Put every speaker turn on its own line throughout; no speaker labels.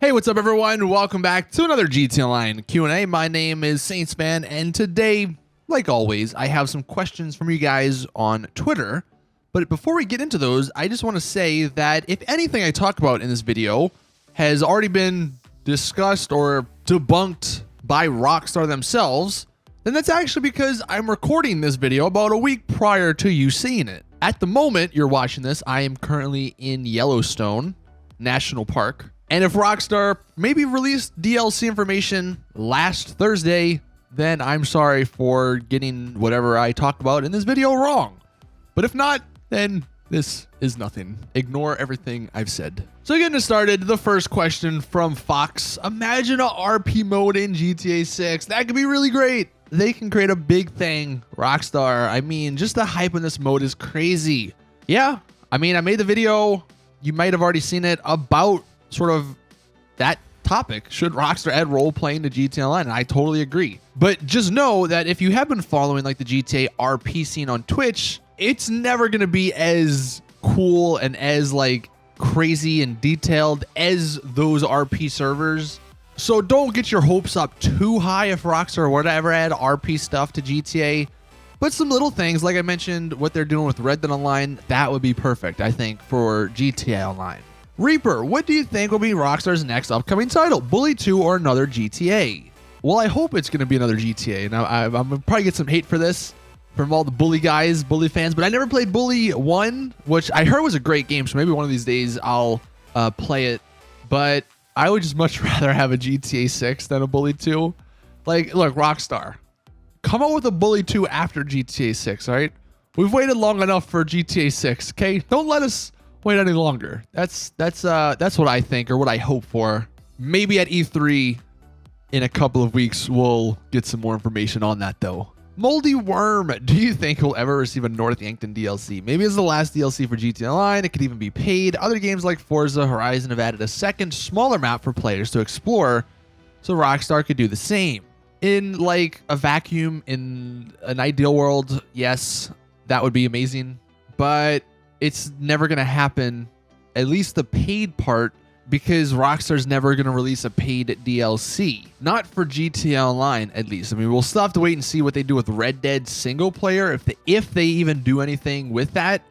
Hey, what's up, everyone? Welcome back to another GTA Online Q&A. My name is Saintsfan, and today, like always, I have some questions from you guys on Twitter. But before we get into those, I just want to say that if anything I talk about in this video has already been discussed or debunked by Rockstar themselves, then that's actually because I'm recording this video about a week prior to you seeing it. At the moment you're watching this, I am currently in Yellowstone National Park. And if Rockstar maybe released DLC information last Thursday, then I'm sorry for getting whatever I talked about in this video wrong. But if not, then this is nothing. Ignore everything I've said. So getting us started, the first question from Fox. Imagine a RP mode in GTA 6. That could be really great. They can create a big thing. Rockstar, I mean, just the hype in this mode is crazy. Yeah, I mean, I made the video, you might have already seen it, about sort of that topic. Should Rockstar add role playing to GTA Online? And I totally agree. But just know that if you have been following like the GTA RP scene on Twitch, it's never going to be as cool and as like crazy and detailed as those RP servers. So don't get your hopes up too high if Rockstar were to ever add RP stuff to GTA. But some little things, like I mentioned, what they're doing with Red Dead Online, that would be perfect, I think, for GTA Online. Reaper, what do you think will be Rockstar's next upcoming title? Bully 2 or another GTA? Well, I hope it's going to be another GTA. Now, I'm going to probably get some hate for this from all the Bully guys, Bully fans, but I never played Bully 1, which I heard was a great game, so maybe one of these days I'll play it. But I would just much rather have a GTA 6 than a Bully 2. Like, look, Rockstar, come out with a Bully 2 after GTA 6, all right? We've waited long enough for GTA 6, okay? Don't let us wait any longer. That's what I think, or what I hope for. Maybe at E3 in a couple of weeks we'll get some more information on that though. Moldy Worm, do you think we'll ever receive a North Yankton DLC? Maybe it's the last DLC for GTA Online. It could even be paid. Other games like Forza Horizon have added a second, smaller map for players to explore, so Rockstar could do the same. In like a vacuum, in an ideal world, yes, that would be amazing, but it's never going to happen, at least the paid part, because Rockstar's never going to release a paid DLC. Not for GTA Online, at least. I mean, we'll still have to wait and see what they do with Red Dead single player. If they even do anything with that,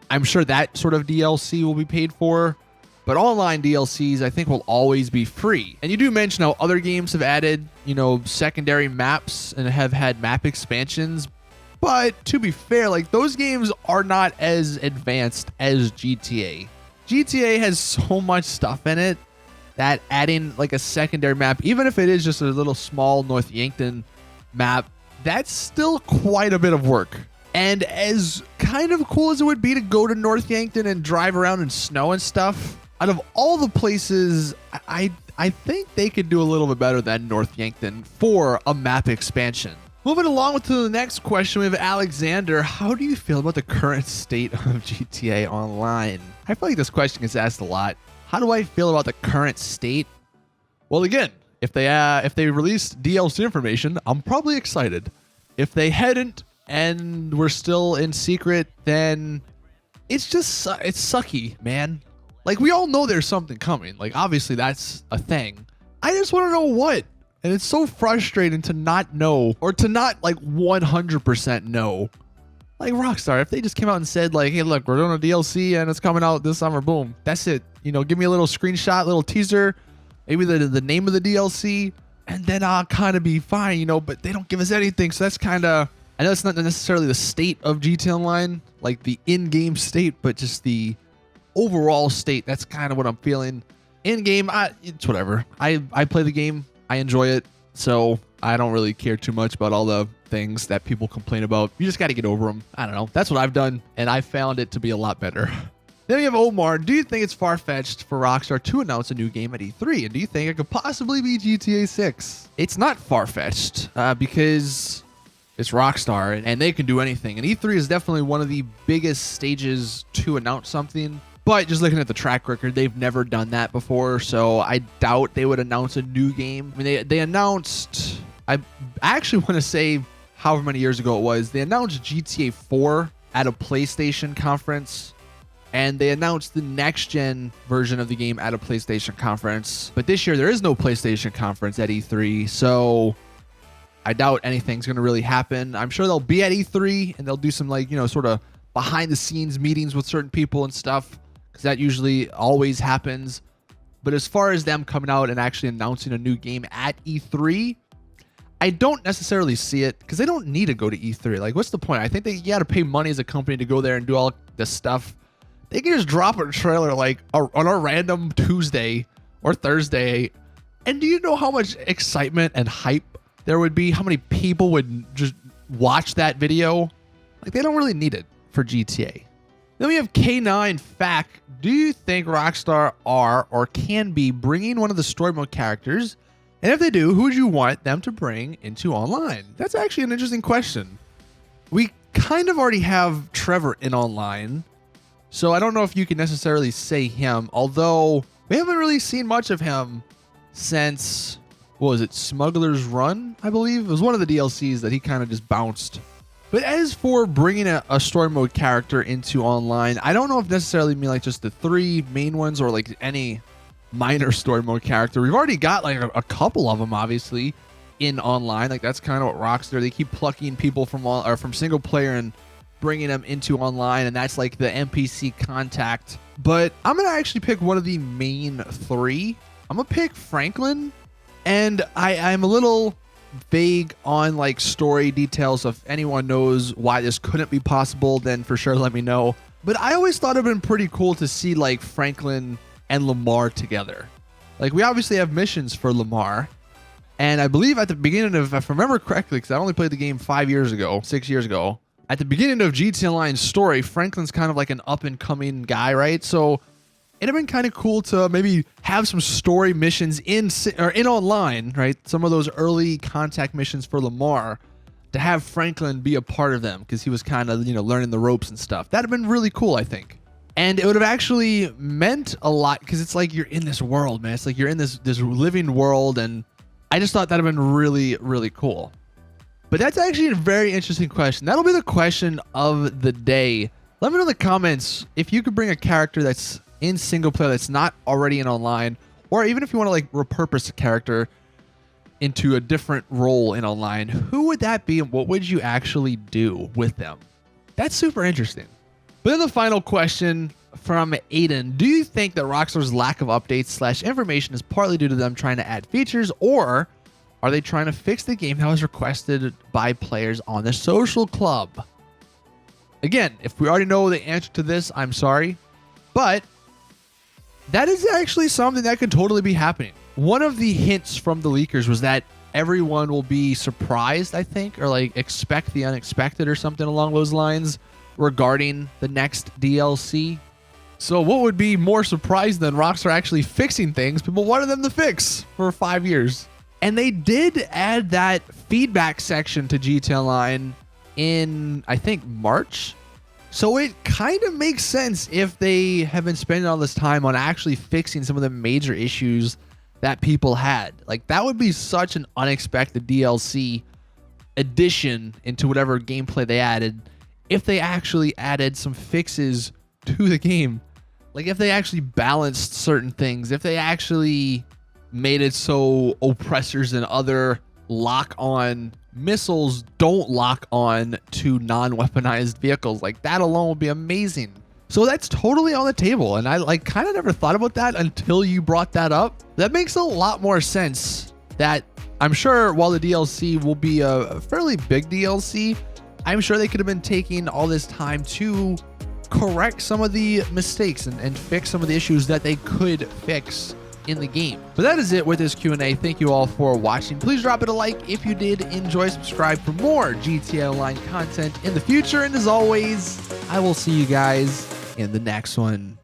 I'm sure that sort of DLC will be paid for. But online DLCs, I think, will always be free. And you do mention how other games have added, secondary maps and have had map expansions. But to be fair, like, those games are not as advanced as GTA. GTA has so much stuff in it that adding like a secondary map, even if it is just a little small North Yankton map, that's still quite a bit of work. And as kind of cool as it would be to go to North Yankton and drive around in snow and stuff, out of all the places, I think they could do a little bit better than North Yankton for a map expansion. Moving along to the next question, we have Alexander. How do you feel about the current state of GTA Online? I feel like this question gets asked a lot. How do I feel about the current state? Well, again, if they released DLC information, I'm probably excited. If they hadn't and we're still in secret, then it's sucky, man. Like, we all know there's something coming. Like, obviously that's a thing. I just want to know what. And it's so frustrating to not know, or to not like 100% know. Like Rockstar, if they just came out and said like, hey, look, we're doing a DLC and it's coming out this summer, boom, that's it. Give me a little screenshot, little teaser, maybe the name of the DLC, and then I'll kind of be fine, but they don't give us anything. So that's kind of, I know it's not necessarily the state of GTA Online, like the in-game state, but just the overall state. That's kind of what I'm feeling. In-game, it's whatever. I play the game. I enjoy it, so I don't really care too much about all the things that people complain about. You just got to get over them. I don't know. That's what I've done, and I found it to be a lot better. Then we have Omar. Do you think it's far-fetched for Rockstar to announce a new game at E3? And do you think it could possibly be GTA 6? It's not far-fetched because it's Rockstar, and they can do anything. And E3 is definitely one of the biggest stages to announce something. But just looking at the track record, they've never done that before, so I doubt they would announce a new game. I mean, they announced, I actually want to say however many years ago it was, they announced GTA 4 at a PlayStation conference and they announced the next-gen version of the game at a PlayStation Conference. But this year, there is no PlayStation Conference at E3, so I doubt anything's going to really happen. I'm sure they'll be at E3, and they'll do some, like, you know, sort of behind-the-scenes meetings with certain people and stuff, because that usually always happens. But as far as them coming out and actually announcing a new game at E3, I don't necessarily see it, because they don't need to go to E3. Like, what's the point? I think you got to pay money as a company to go there and do all this stuff. They can just drop a trailer like on a random Tuesday or Thursday. And do you know how much excitement and hype there would be? How many people would just watch that video? Like, they don't really need it for GTA. Then we have K9 Fac. Do you think Rockstar are or can be bringing one of the story mode characters? And if they do, who would you want them to bring into online? That's actually an interesting question. We kind of already have Trevor in online, so I don't know if you can necessarily say him, although we haven't really seen much of him since, what was it, Smuggler's Run, I believe? It was one of the DLCs that he kind of just bounced. But as for bringing a story mode character into online, I don't know if necessarily mean like just the 3 main ones or like any minor story mode character. We've already got like a couple of them, obviously, in online. Like, that's kind of what Rockstar, they keep plucking people from single player and bringing them into online, and that's like the NPC contact. But I'm gonna actually pick one of the main 3. I'm gonna pick Franklin, and I'm a little vague on like story details. If anyone knows why this couldn't be possible, then for sure let me know. But I always thought it'd been pretty cool to see like Franklin and Lamar together. Like, we obviously have missions for Lamar, and I believe at the beginning of, if I remember correctly, because I only played the game 6 years ago, at the beginning of GTA Online's story, Franklin's kind of like an up-and-coming guy, right? So it'd have been kind of cool to maybe have some story missions in online, right? Some of those early contact missions for Lamar, to have Franklin be a part of them, because he was kind of, you know, learning the ropes and stuff. That'd have been really cool, I think. And it would have actually meant a lot, because it's like you're in this world, man. It's like you're in this living world, and I just thought that would have been really, really cool. But that's actually a very interesting question. That'll be the question of the day. Let me know in the comments if you could bring a character that's in single player that's not already in online, or even if you want to like repurpose a character into a different role in online, who would that be and what would you actually do with them? That's super interesting. But then the final question from Aiden: do you think that Rockstar's lack of updates / information is partly due to them trying to add features, or are they trying to fix the game that was requested by players on the social club? Again, if we already know the answer to this, I'm sorry, but that is actually something that could totally be happening. One of the hints from the leakers was that everyone will be surprised, I think, or like expect the unexpected or something along those lines regarding the next DLC. So what would be more surprised than Rockstar actually fixing things people wanted them to fix for 5 years? And they did add that feedback section to GTA Online in, I think, March. So it kind of makes sense if they have been spending all this time on actually fixing some of the major issues that people had. Like, that would be such an unexpected DLC addition into whatever gameplay they added if they actually added some fixes to the game. Like, if they actually balanced certain things, if they actually made it so oppressors and other lock-on missiles don't lock on to non-weaponized vehicles. Like, that alone would be amazing. So that's totally on the table, and I like kind of never thought about that until you brought that up. That makes a lot more sense. That I'm sure while the DLC will be a fairly big DLC, I'm sure they could have been taking all this time to correct some of the mistakes and fix some of the issues that they could fix in the game. But that is it with this Q&A. Thank you all for watching. Please drop it a like if you did enjoy. Subscribe for more GTA Online content in the future. And as always, I will see you guys in the next one.